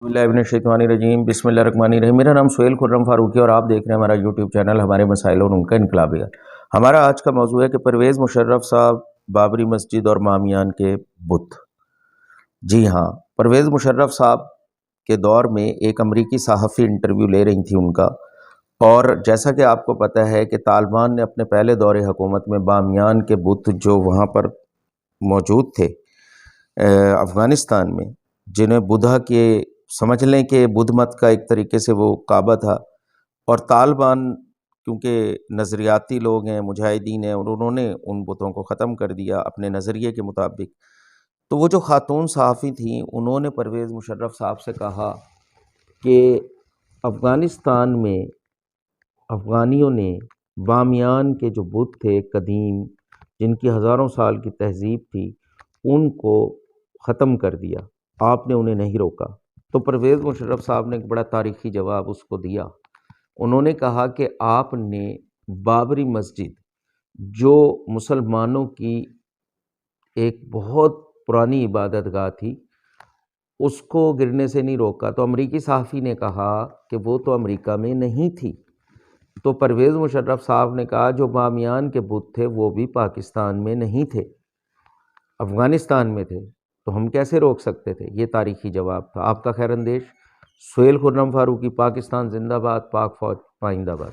बिस्मिल्लाहिर्रहमानिर्रहीम बिस्मिल्लाहिर्रहमानिर्रहीम। मेरा नाम सुहेल खुर्रम फारूकी और आप देख रहे हैं हमारा यूट्यूब चैनल हमारे मसाइल और उनका इनकलाबियत। हमारा आज का मौजू है कि परवेज़ मुशर्रफ साहब बाबरी मस्जिद और बामियान के बुत। जी हाँ, परवेज़ मुशर्रफ साहब के दौर में एक अमरीकी सहाफ़ी इंटरव्यू ले रही थी उनका, और जैसा कि आपको पता है कि तालिबान ने अपने पहले दौरे हुकूमत में बामियान के बुत जो वहाँ पर मौजूद थे अफ़गानिस्तान में, जिन्हें बुधा के समझ लें कि बुद्ध मत का एक तरीके से वो काबा था, और तालिबान क्योंकि नज़रियाती लोग हैं, मुजाहिदीन हैं, और उन्होंने उन बुतों को ख़त्म कर दिया अपने नज़रिए के मुताबिक। तो वो जो ख़ातून सहाफ़ी थी उन्होंने परवेज़ मुशर्रफ साहब से कहा कि अफ़गानिस्तान में अफ़गानियों ने बामियान के जो बुत थे कदीम, जिनकी हज़ारों साल की तहज़ीब थी, उनको ख़त्म कर दिया, आपने उन्हें नहीं रोका। तो परवेज़ मुशर्रफ साहब ने एक बड़ा तारीख़ी जवाब उसको दिया। उन्होंने कहा कि आपने बाबरी मस्जिद, जो मुसलमानों की एक बहुत पुरानी इबादत गाह थी, उसको गिरने से नहीं रोका। तो अमरीकी सहाफ़ी ने कहा कि वो तो अमेरिका में नहीं थी। तो परवेज़ मुशर्रफ साहब ने कहा जो बामियान के बुत थे वो भी पाकिस्तान में नहीं थे, अफ़गानिस्तान में थे, तो हम कैसे रोक सकते थे। ये तारीख़ी जवाब था। आपका खैर अंदेश सुहेल खुर्रम फारूकी, पाकिस्तान जिंदाबाद, पाक फ़ौज पाइंदाबाद।